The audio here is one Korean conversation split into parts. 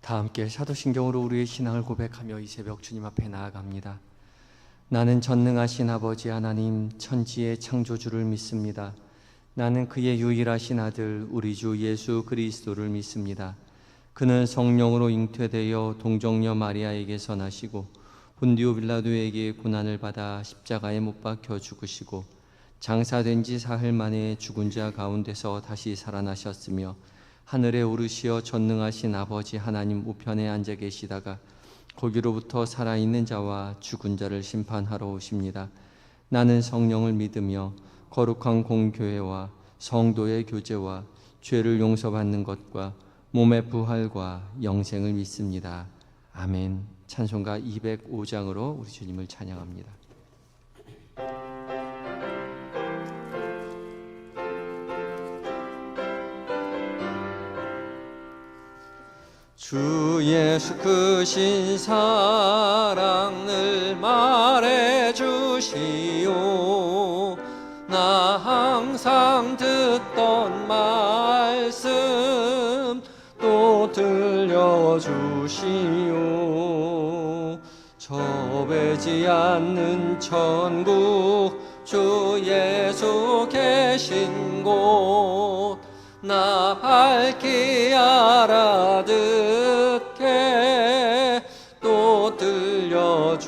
다 함께 사도신경으로 우리의 신앙을 고백하며 이 새벽 주님 앞에 나아갑니다. 나는 전능하신 아버지 하나님 천지의 창조주를 믿습니다. 나는 그의 유일하신 아들 우리 주 예수 그리스도를 믿습니다. 그는 성령으로 잉태되어 동정녀 마리아에게서 나시고 본디오 빌라도에게 고난을 받아 십자가에 못 박혀 죽으시고 장사된 지 사흘 만에 죽은 자 가운데서 다시 살아나셨으며 하늘에 오르시어 전능하신 아버지 하나님 우편에 앉아 계시다가 거기로부터 살아있는 자와 죽은 자를 심판하러 오십니다. 나는 성령을 믿으며 거룩한 공교회와 성도의 교제와 죄를 용서받는 것과 몸의 부활과 영생을 믿습니다. 아멘. 찬송가 205장으로 우리 주님을 찬양합니다. 주 예수 크신 사랑을 말해주시오. 나 항상 듣던 말씀 또 들려주시오. 좁지 않는 천국 주 예수 계신 곳 나 밝히 알아듣게 또 들려주시오.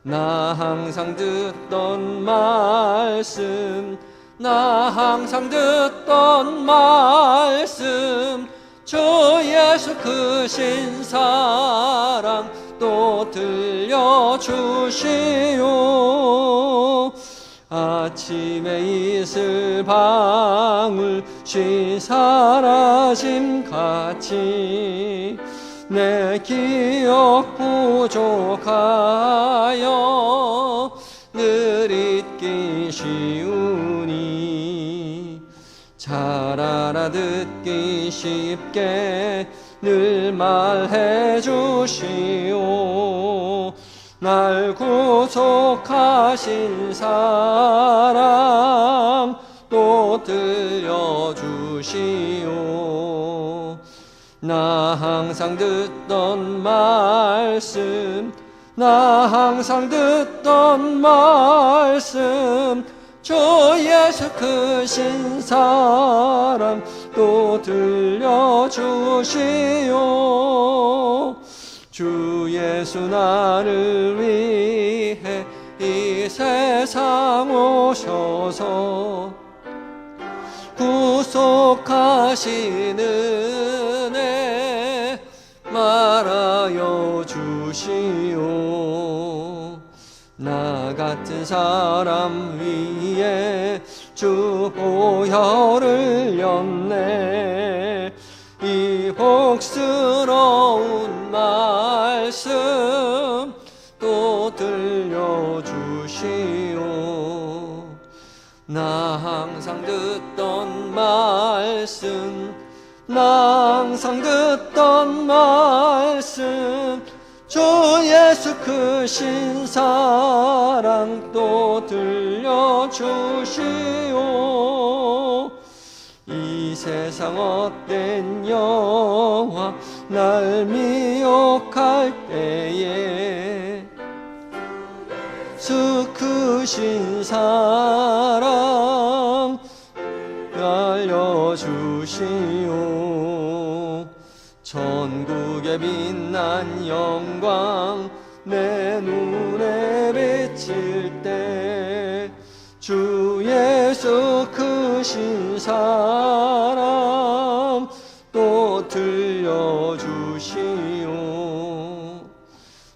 나 항상 듣던 말씀 나 항상 듣던 말씀 주 예수 크신 사랑 또 들려주시오. 아침에 이슬 방울 쉬 사라짐 같이 내 기억 부족하여 늘 잊기 쉬우니 잘 알아듣기 쉽게 늘 말해 주시오. 날 구속하신 사랑 또 들려주시오. 나 항상 듣던 말씀 나 항상 듣던 말씀 주 예수 크신 사랑 또 들려주시오. 주 예수 나를 위해 이 세상 오셔서 구속하신 은혜 말하여 주시오. 나 같은 사람 위에 주 보혈을 흘렸네. 이 복스러운 말씀 또 들려주시오. 나 항상 듣던 말씀 나 항상 듣던 말씀 주 예수 크신 사랑 또 들려주시오. 이 세상 헛된 영화 날 미혹할 때에 주 크신 사랑 들려주시오. 천국의 빛난 영광 내 눈에 비칠 때 주 예수 크신 사랑 또 들려주시오.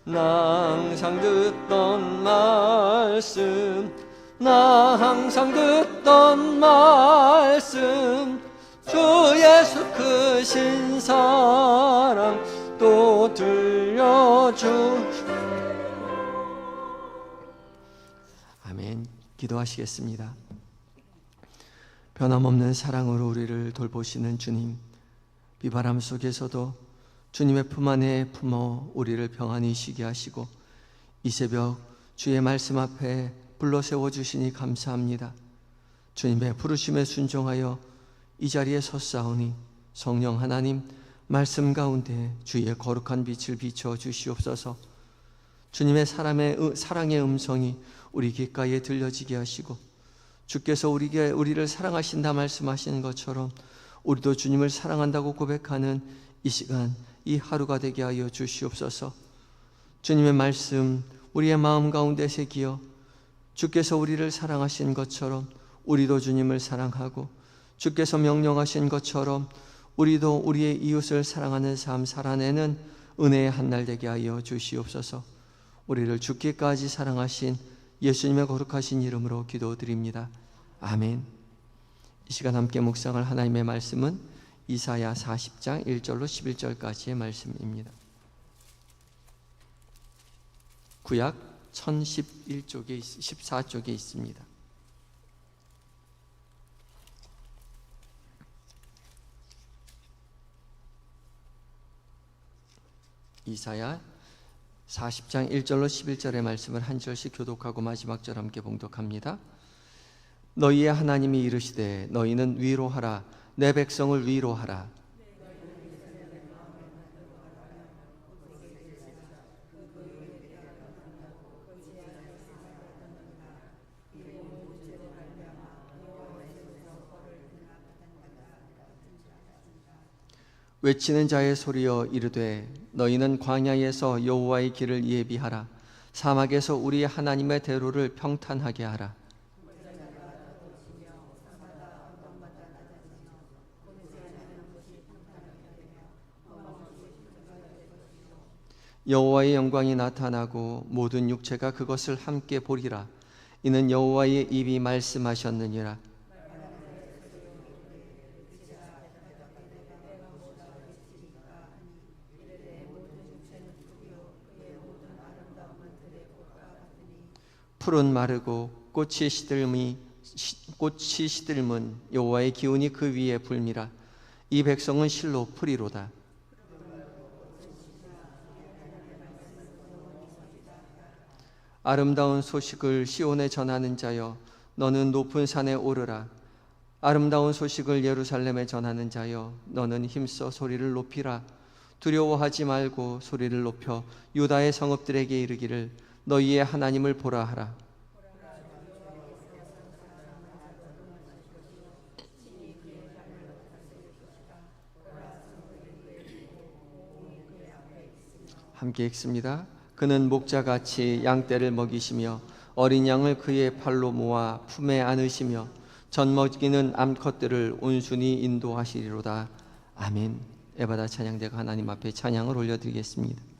나 항상 듣던 말씀 주 예수 크신 사랑 또 들려주시오. 아멘. 기도하시겠습니다. 변함없는 사랑으로 우리를 돌보시는 주님, 비바람 속에서도 주님의 품 안에 품어 우리를 평안히 쉬게 하시고 이 새벽 주의 말씀 앞에 불러 세워주시니 감사합니다. 주님의 부르심에 순종하여 이 자리에 섰사오니 성령 하나님 말씀 가운데 주의 거룩한 빛을 비춰 주시옵소서. 주님의 사랑의 음성이 우리 귓가에 들려지게 하시고 주께서 우리를 사랑하신다 말씀하시는 것처럼 우리도 주님을 사랑한다고 고백하는 이 시간, 이 하루가 되게 하여 주시옵소서. 주님의 말씀 우리의 마음 가운데 새기어 주께서 우리를 사랑하신 것처럼 우리도 주님을 사랑하고 주께서 명령하신 것처럼 우리도 우리의 이웃을 사랑하는 삶 살아내는 은혜의 한날 되게 하여 주시옵소서. 우리를 죽기까지 사랑하신 예수님의 거룩하신 이름으로 기도드립니다. 아멘. 이 시간 함께 묵상할 하나님의 말씀은 이사야 40장 1절로 11절까지의 말씀입니다. 구약 1011쪽에 14쪽에 있습니다. 이사야 40장 1절로 11절의 말씀을 한 절씩 교독하고 마지막 절 함께 봉독합니다. 너희의 하나님이 이르시되 너희는 위로하라. 내 백성을 위로하라. 외치는 자의 소리여 이르되 너희는 광야에서 여호와의 길을 예비하라. 사막에서 우리 하나님의 대로를 평탄하게 하라. 여호와의 영광이 나타나고 모든 육체가 그것을 함께 보리라. 이는 여호와의 입이 말씀하셨느니라. 풀은 마르고 꽃이 시들면 여호와의 기운이 그 위에 불미라. 이 백성은 실로 풀이로다. 아름다운 소식을 시온에 전하는 자여 너는 높은 산에 오르라. 아름다운 소식을 예루살렘에 전하는 자여 너는 힘써 소리를 높이라. 두려워하지 말고 소리를 높여 유다의 성읍들에게 이르기를 너희의 하나님을 보라 하라. 함께 읽습니다. 그는 목자같이 양떼를 먹이시며 어린 양을 그의 팔로 모아 품에 안으시며 젖먹이는 암컷들을 온순히 인도하시리로다. 아멘. 에바다 찬양대가 하나님 앞에 찬양을 올려드리겠습니다.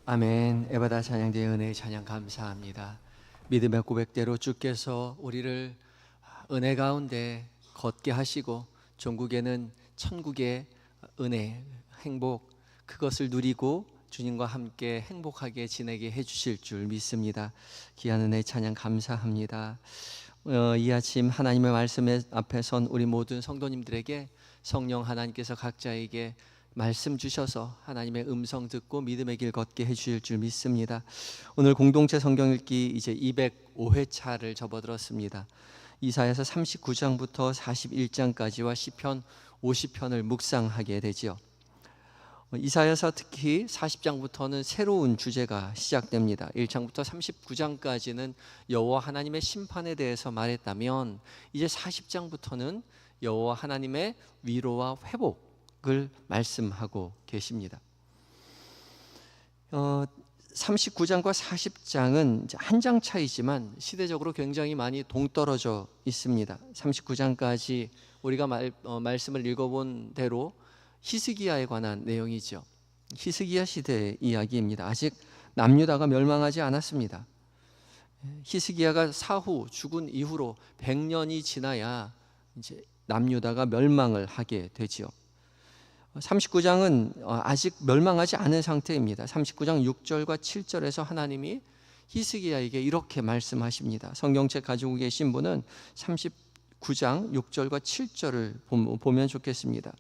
아멘. 에바다 찬양대의 은혜의 찬양 감사합니다. 믿음의 고백대로 주께서 우리를 은혜 가운데 걷게 하시고 전국에는 천국의 은혜, 행복, 그것을 누리고 주님과 함께 행복하게 지내게 해주실 줄 믿습니다. 귀한 은혜의 찬양 감사합니다. 이 아침 하나님의 말씀 앞에 선 우리 모든 성도님들에게 성령 하나님께서 각자에게 말씀 주셔서 하나님의 음성 듣고 믿음의 길 걷게 해주실 줄 믿습니다. 오늘 공동체 성경 읽기 이제 205회차를 접어들었습니다. 이사야서 39장부터 41장까지와 시편 50편을 묵상하게 되지요. 이사야서 특히 40장부터는 새로운 주제가 시작됩니다. 1장부터 39장까지는 여호와 하나님의 심판에 대해서 말했다면 이제 40장부터는 여호와 하나님의 위로와 회복을 말씀하고 계십니다. 39장과 40장은 한 장 차이지만 시대적으로 굉장히 많이 동떨어져 있습니다. 39장까지 우리가 말씀을 읽어본 대로 히스기야에 관한 내용이죠. 히스기야 시대의 이야기입니다. 아직 남유다가 멸망하지 않았습니다. 히스기야가 사후 죽은 이후로 100년이 지나야 이제 남유다가 멸망을 하게 되지요. 39장은 아직 멸망하지 않은 상태입니다. 39장 6절과 7절에서 하나님이 히스기야에게 이렇게 말씀하십니다. 성경책 가지고 계신 분은 39장 6절과 7절을 보면 좋겠습니다.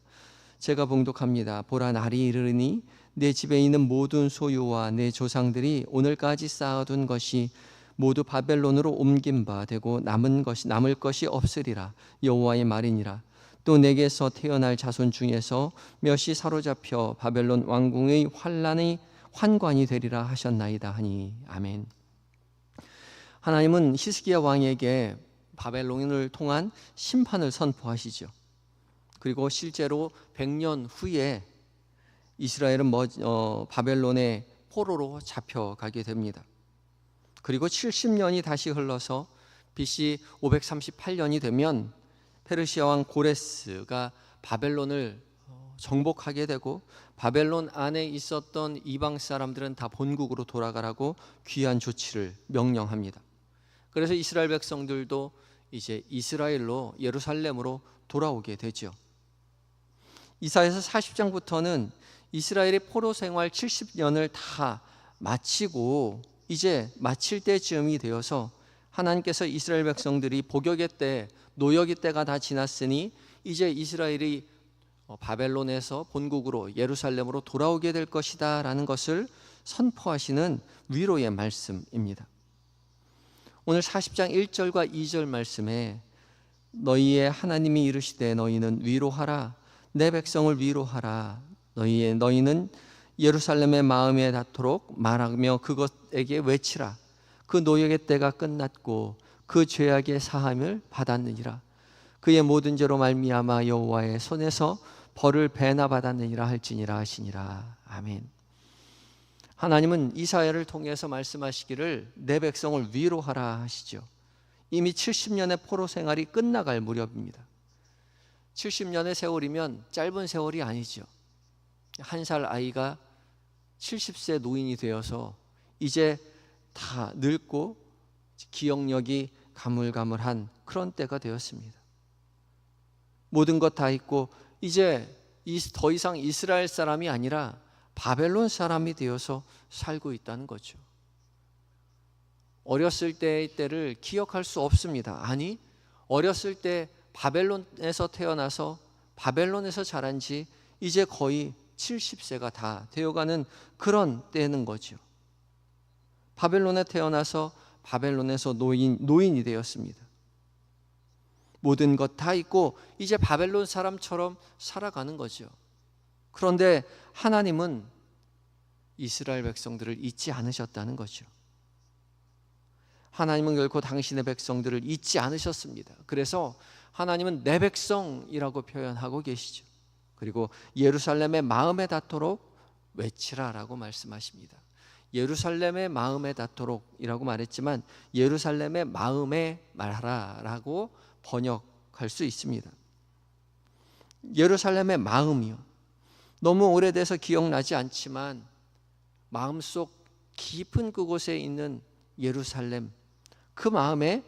제가 봉독합니다. 보라, 날이 이르니 내 집에 있는 모든 소유와 내 조상들이 오늘까지 쌓아둔 것이 모두 바벨론으로 옮긴 바 되고 남을 것이 없으리라. 여호와의 말이니라. 또 내게서 태어날 자손 중에서 몇이 사로잡혀 바벨론 왕궁의 환관이 되리라 하셨나이다 하니. 아멘. 하나님은 히스기야 왕에게 바벨론을 통한 심판을 선포하시죠. 그리고 실제로 100년 후에 이스라엘은 바벨론의 포로로 잡혀가게 됩니다. 그리고 70년이 다시 흘러서 BC 538년이 되면 페르시아 왕 고레스가 바벨론을 정복하게 되고 바벨론 안에 있었던 이방 사람들은 다 본국으로 돌아가라고 귀환 조치를 명령합니다. 그래서 이스라엘 백성들도 이제 이스라엘로 예루살렘으로 돌아오게 되죠. 이사야서 40장부터는 이스라엘의 포로 생활 70년을 다 마치고 이제 마칠 때쯤이 되어서 하나님께서 이스라엘 백성들이 복역의 때, 노역의 때가 다 지났으니 이제 이스라엘이 바벨론에서 본국으로 예루살렘으로 돌아오게 될 것이다 라는 것을 선포하시는 위로의 말씀입니다. 오늘 40장 1절과 2절 말씀에 너희의 하나님이 이르시되 너희는 위로하라, 내 백성을 위로하라, 너희는 예루살렘의 마음에 닿도록 말하며 그것에게 외치라. 그 노역의 때가 끝났고 그 죄악의 사함을 받았느니라. 그의 모든 죄로 말미암아 여호와의 손에서 벌을 배나 받았느니라 할지니라 하시니라. 아멘. 하나님은 이사야를 통해서 말씀하시기를 내 백성을 위로하라 하시죠. 이미 70년의 포로 생활이 끝나갈 무렵입니다. 70년의 세월이면 짧은 세월이 아니죠. 한 살 아이가 70세 노인이 되어서 이제 다 늙고 기억력이 가물가물한 그런 때가 되었습니다. 모든 것 다 잊고 이제 더 이상 이스라엘 사람이 아니라 바벨론 사람이 되어서 살고 있다는 거죠. 어렸을 때의 때를 기억할 수 없습니다. 아니, 어렸을 때 바벨론에서 태어나서 바벨론에서 자란 지 이제 거의 70세가 다 되어가는 그런 때는 거죠. 바벨론에 태어나서 바벨론에서 노인이 되었습니다. 모든 것 다 잊고 이제 바벨론 사람처럼 살아가는 거죠. 그런데 하나님은 이스라엘 백성들을 잊지 않으셨다는 거죠. 하나님은 결코 당신의 백성들을 잊지 않으셨습니다. 그래서 하나님은 내 백성이라고 표현하고 계시죠. 그리고 예루살렘의 마음에 닿도록 외치라라고 말씀하십니다. 예루살렘의 마음에 닿도록이라고 말했지만 예루살렘의 마음에 말하라라고 번역할 수 있습니다. 예루살렘의 마음이요. 너무 오래돼서 기억나지 않지만 마음속 깊은 그곳에 있는 예루살렘, 그 마음에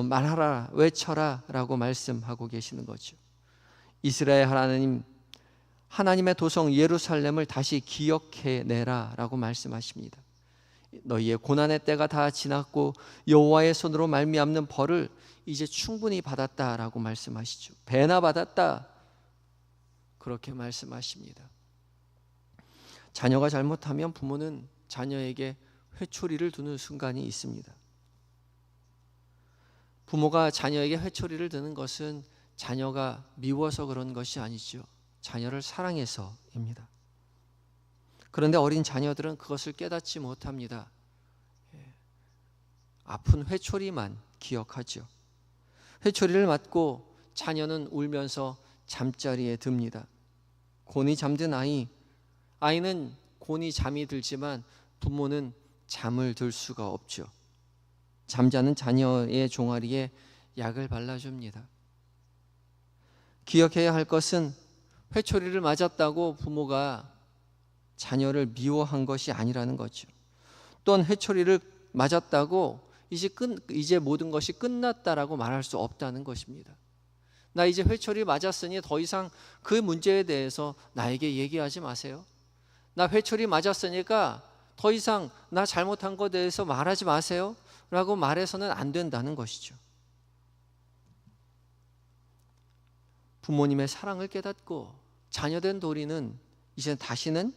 말하라, 외쳐라 라고 말씀하고 계시는 거죠. 이스라엘 하나님의 도성 예루살렘을 다시 기억해내라 라고 말씀하십니다. 너희의 고난의 때가 다 지났고 여호와의 손으로 말미암는 벌을 이제 충분히 받았다라고 말씀하시죠. 배나 받았다, 그렇게 말씀하십니다. 자녀가 잘못하면 부모는 자녀에게 회초리를 두는 순간이 있습니다. 부모가 자녀에게 회초리를 드는 것은 자녀가 미워서 그런 것이 아니죠. 자녀를 사랑해서입니다. 그런데 어린 자녀들은 그것을 깨닫지 못합니다. 아픈 회초리만 기억하죠. 회초리를 맞고 자녀는 울면서 잠자리에 듭니다. 곤히 잠든 아이는 곤히 잠이 들지만 부모는 잠을 들 수가 없죠. 잠자는 자녀의 종아리에 약을 발라줍니다. 기억해야 할 것은 회초리를 맞았다고 부모가 자녀를 미워한 것이 아니라는 거죠. 또한 회초리를 맞았다고 이제 모든 것이 끝났다라고 말할 수 없다는 것입니다. 나 이제 회초리 맞았으니 더 이상 그 문제에 대해서 나에게 얘기하지 마세요. 나 회초리 맞았으니까 더 이상 나 잘못한 것에 대해서 말하지 마세요 라고 말해서는 안 된다는 것이죠. 부모님의 사랑을 깨닫고 자녀된 도리는 이제 다시는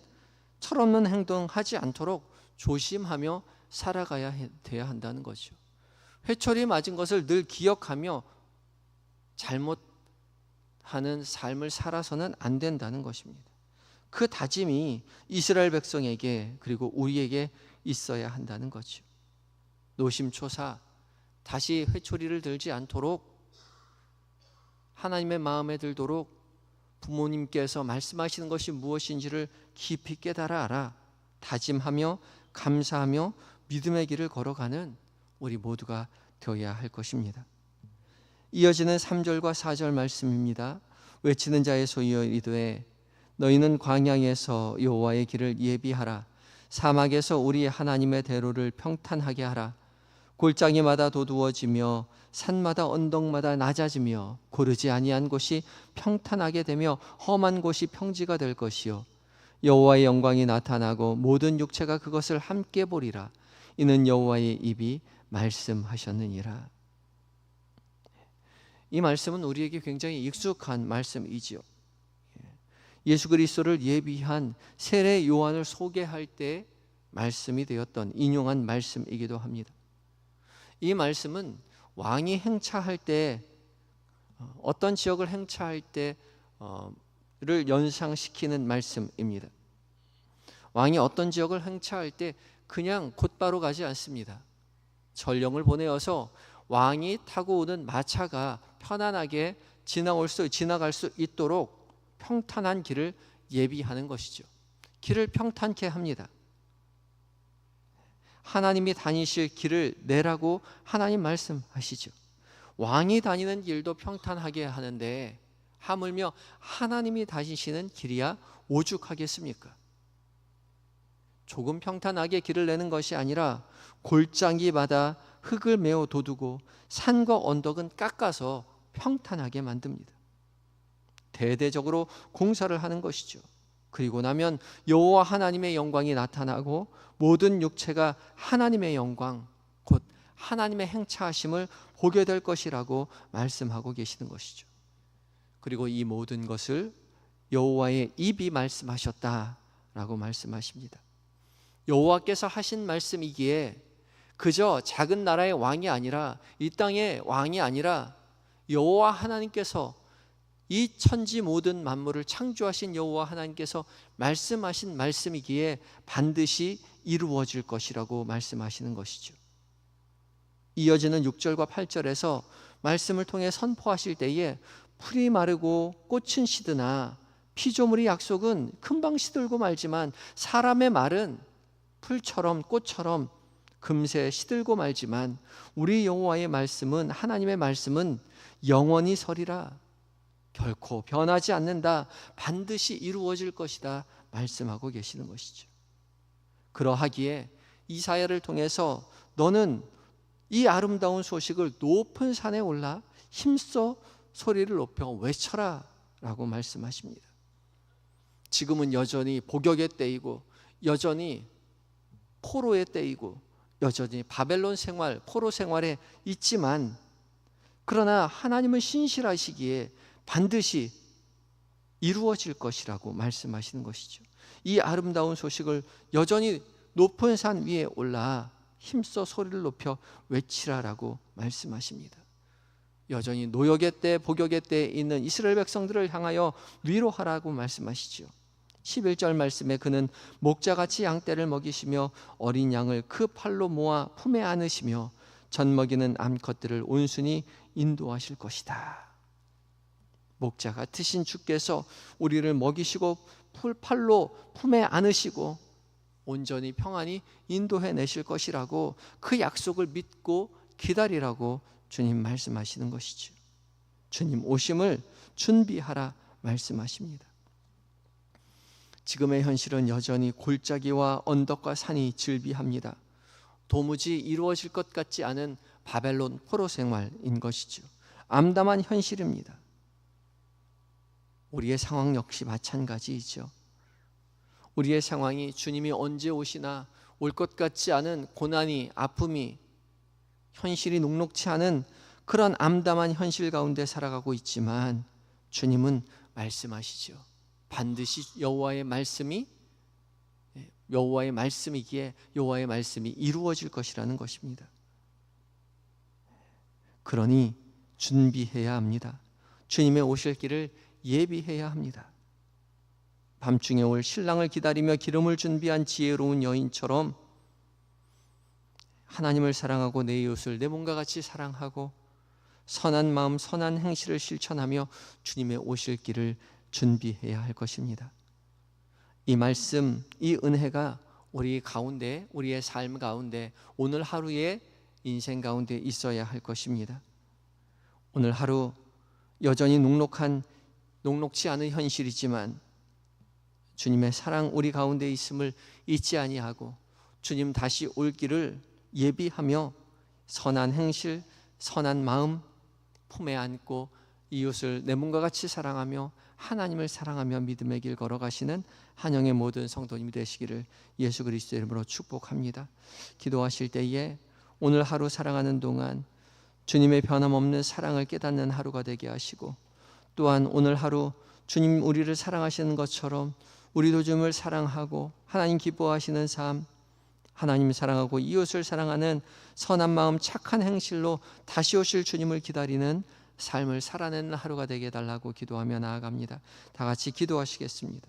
철없는 행동하지 않도록 조심하며 살아가야 돼야 한다는 거죠. 회초리 맞은 것을 늘 기억하며 잘못하는 삶을 살아서는 안 된다는 것입니다. 그 다짐이 이스라엘 백성에게 그리고 우리에게 있어야 한다는 거죠. 노심초사 다시 회초리를 들지 않도록 하나님의 마음에 들도록 부모님께서 말씀하시는 것이 무엇인지를 깊이 깨달아 알아 다짐하며 감사하며 믿음의 길을 걸어가는 우리 모두가 되어야 할 것입니다. 이어지는 3절과 4절 말씀입니다. 외치는 자의 소리여 이르되 너희는 광야에서 여호와의 길을 예비하라. 사막에서 우리 하나님의 대로를 평탄하게 하라. 골짜기마다 도두어지며 산마다 언덕마다 낮아지며 고르지 아니한 곳이 평탄하게 되며 험한 곳이 평지가 될 것이요 여호와의 영광이 나타나고 모든 육체가 그것을 함께 보리라. 이는 여호와의 입이 말씀하셨느니라. 이 말씀은 우리에게 굉장히 익숙한 말씀이지요. 예수 그리스도를 예비한 세례 요한을 소개할 때 말씀이 되었던 인용한 말씀이기도 합니다. 이 말씀은 왕이 행차할 때 어떤 지역을 행차할 때를 연상시키는 말씀입니다. 왕이 어떤 지역을 행차할 때 그냥 곧바로 가지 않습니다. 전령을 보내어서 왕이 타고 오는 마차가 편안하게 지나갈 수 있도록 평탄한 길을 예비하는 것이죠. 길을 평탄케 합니다. 하나님이 다니실 길을 내라고 하나님 말씀하시죠. 왕이 다니는 길도 평탄하게 하는데 하물며 하나님이 다니시는 길이야 오죽하겠습니까? 조금 평탄하게 길을 내는 것이 아니라 골짜기마다 흙을 메어 돋우고 산과 언덕은 깎아서 평탄하게 만듭니다. 대대적으로 공사를 하는 것이죠. 그리고 나면 여호와 하나님의 영광이 나타나고 모든 육체가 하나님의 영광 곧 하나님의 행차하심을 보게 될 것이라고 말씀하고 계시는 것이죠. 그리고 이 모든 것을 여호와의 입이 말씀하셨다라고 말씀하십니다. 여호와께서 하신 말씀이기에 그저 작은 나라의 왕이 아니라 이 땅의 왕이 아니라 여호와 하나님께서 이 천지 모든 만물을 창조하신 여호와 하나님께서 말씀하신 말씀이기에 반드시 이루어질 것이라고 말씀하시는 것이죠. 이어지는 6절과 8절에서 말씀을 통해 선포하실 때에 풀이 마르고 꽃은 시드나 피조물의 약속은 금방 시들고 말지만 사람의 말은 풀처럼 꽃처럼 금세 시들고 말지만 우리 여호와의 말씀은 하나님의 말씀은 영원히 서리라. 결코 변하지 않는다. 반드시 이루어질 것이다 말씀하고 계시는 것이죠. 그러하기에 이사야를 통해서 너는 이 아름다운 소식을 높은 산에 올라 힘써 소리를 높여 외쳐라 라고 말씀하십니다. 지금은 여전히 복역의 때이고 여전히 포로의 때이고 여전히 바벨론 생활, 포로 생활에 있지만, 그러나 하나님은 신실하시기에 반드시 이루어질 것이라고 말씀하시는 것이죠. 이 아름다운 소식을 여전히 높은 산 위에 올라 힘써 소리를 높여 외치라라고 말씀하십니다. 여전히 노역의 때, 복역의 때에 있는 이스라엘 백성들을 향하여 위로하라고 말씀하시죠. 11절 말씀에 그는 목자같이 양떼를 먹이시며 어린 양을 그 팔로 모아 품에 안으시며 젖먹이는 암컷들을 온순히 인도하실 것이다. 목자 같으신 주께서 우리를 먹이시고 팔로 품에 안으시고 온전히 평안히 인도해내실 것이라고, 그 약속을 믿고 기다리라고 주님 말씀하시는 것이죠. 주님 오심을 준비하라 말씀하십니다. 지금의 현실은 여전히 골짜기와 언덕과 산이 즐비합니다. 도무지 이루어질 것 같지 않은 바벨론 포로 생활인 것이죠. 암담한 현실입니다. 우리의 상황 역시 마찬가지이죠. 우리의 상황이 주님이 언제 오시나 올 것 같지 않은 고난이, 아픔이, 현실이 녹록치 않은 그런 암담한 현실 가운데 살아가고 있지만 주님은 말씀하시죠. 반드시 여호와의 말씀이기에 여호와의 말씀이 이루어질 것이라는 것입니다. 그러니 준비해야 합니다. 주님의 오실 길을 예비해야 합니다. 밤중에 올 신랑을 기다리며 기름을 준비한 지혜로운 여인처럼 하나님을 사랑하고 내 이웃을 내 몸과 같이 사랑하고 선한 마음, 선한 행실을 실천하며 주님의 오실 길을 준비해야 할 것입니다. 이 말씀, 이 은혜가 우리 가운데, 우리의 삶 가운데, 오늘 하루의 인생 가운데 있어야 할 것입니다. 오늘 하루 여전히 녹록치 않은 현실이지만 주님의 사랑 우리 가운데 있음을 잊지 아니하고 주님 다시 올 길을 예비하며 선한 행실, 선한 마음 품에 안고 이웃을 내 몸과 같이 사랑하며 하나님을 사랑하며 믿음의 길 걸어가시는 한영의 모든 성도님이 되시기를 예수 그리스도의 이름으로 축복합니다. 기도하실 때에 오늘 하루 살아가는 동안 주님의 변함없는 사랑을 깨닫는 하루가 되게 하시고, 또한 오늘 하루 주님 우리를 사랑하시는 것처럼 우리도 주님을 사랑하고 하나님 기뻐하시는 삶, 하나님 사랑하고 이웃을 사랑하는 선한 마음, 착한 행실로 다시 오실 주님을 기다리는 삶을 살아내는 하루가 되게 해달라고 기도하며 나아갑니다. 다 같이 기도하시겠습니다.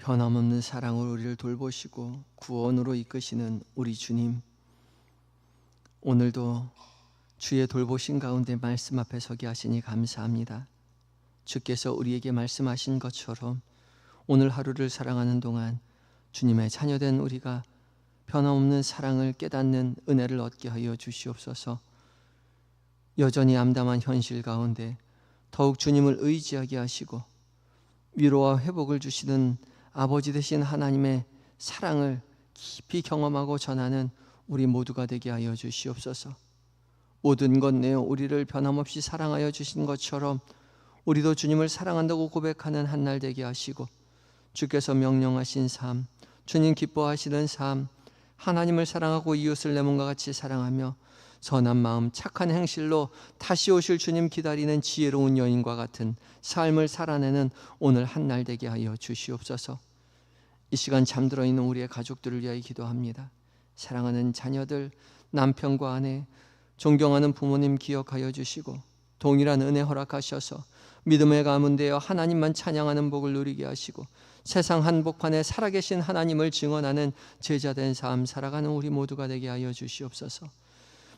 변함없는 사랑으로 우리를 돌보시고 구원으로 이끄시는 우리 주님, 오늘도 주의 돌보신 가운데 말씀 앞에 서게 하시니 감사합니다. 주께서 우리에게 말씀하신 것처럼 오늘 하루를 살아가는 동안 주님의 자녀된 우리가 변함없는 사랑을 깨닫는 은혜를 얻게 하여 주시옵소서. 여전히 암담한 현실 가운데 더욱 주님을 의지하게 하시고 위로와 회복을 주시는 아버지 되신 하나님의 사랑을 깊이 경험하고 전하는 우리 모두가 되게 하여 주시옵소서. 모든 것 내어 우리를 변함없이 사랑하여 주신 것처럼 우리도 주님을 사랑한다고 고백하는 한날 되게 하시고, 주께서 명령하신 삶, 주님 기뻐하시는 삶, 하나님을 사랑하고 이웃을 내 몸과 같이 사랑하며 선한 마음, 착한 행실로 다시 오실 주님 기다리는 지혜로운 여인과 같은 삶을 살아내는 오늘 한날 되게 하여 주시옵소서. 이 시간 잠들어 있는 우리의 가족들을 위하여 기도합니다. 사랑하는 자녀들, 남편과 아내, 존경하는 부모님 기억하여 주시고 동일한 은혜 허락하셔서 믿음에 가문되어 하나님만 찬양하는 복을 누리게 하시고 세상 한복판에 살아계신 하나님을 증언하는 제자된 삶 살아가는 우리 모두가 되게 하여 주시옵소서.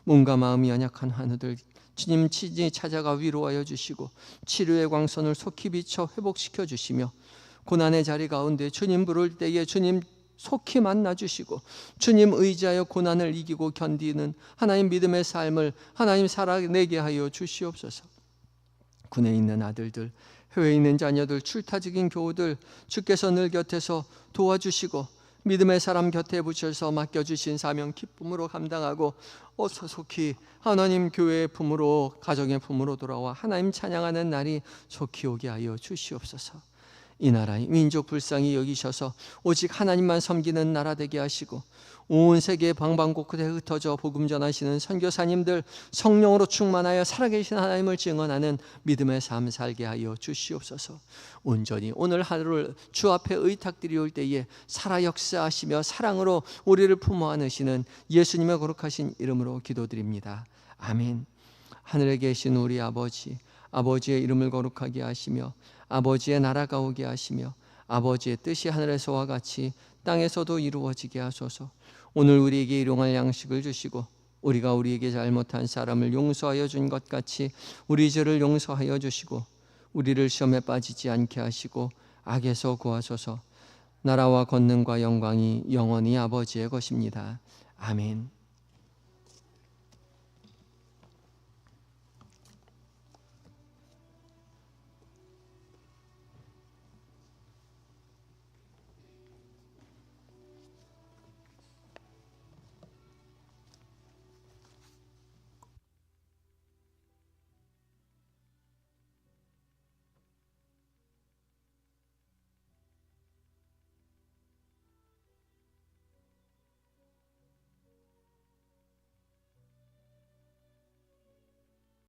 몸과 마음이 연약한 환우들 주님 친히 찾아가 위로하여 주시고 치료의 광선을 속히 비춰 회복시켜 주시며 고난의 자리 가운데 주님 부를 때에 주님 속히 만나 주시고 주님 의지하여 고난을 이기고 견디는 하나님 믿음의 삶을 하나님 살아내게 하여 주시옵소서. 군에 있는 아들들, 해외에 있는 자녀들, 출타직인 교우들 주께서 늘 곁에서 도와주시고 믿음의 사람 곁에 붙여서 맡겨주신 사명 기쁨으로 감당하고 어서 속히 하나님 교회의 품으로 가정의 품으로 돌아와 하나님 찬양하는 날이 속히 오게 하여 주시옵소서. 이 나라의 민족 불쌍히 여기셔서 오직 하나님만 섬기는 나라 되게 하시고 온 세계 방방곳곳에 흩어져 복음 전하시는 선교사님들 성령으로 충만하여 살아계신 하나님을 증언하는 믿음의 삶 살게 하여 주시옵소서. 온전히 오늘 하루를 주 앞에 의탁드리올 때에 살아 역사하시며 사랑으로 우리를 품어 안으시는 예수님의 거룩하신 이름으로 기도드립니다. 아멘. 하늘에 계신 우리 아버지, 아버지의 이름을 거룩하게 하시며 아버지의 나라가 오게 하시며 아버지의 뜻이 하늘에서와 같이 땅에서도 이루어지게 하소서. 오늘 우리에게 일용할 양식을 주시고 우리가 우리에게 잘못한 사람을 용서하여 준 것 같이 우리 죄를 용서하여 주시고 우리를 시험에 빠지지 않게 하시고 악에서 구하소서. 나라와 권능과 영광이 영원히 아버지의 것입니다. 아멘.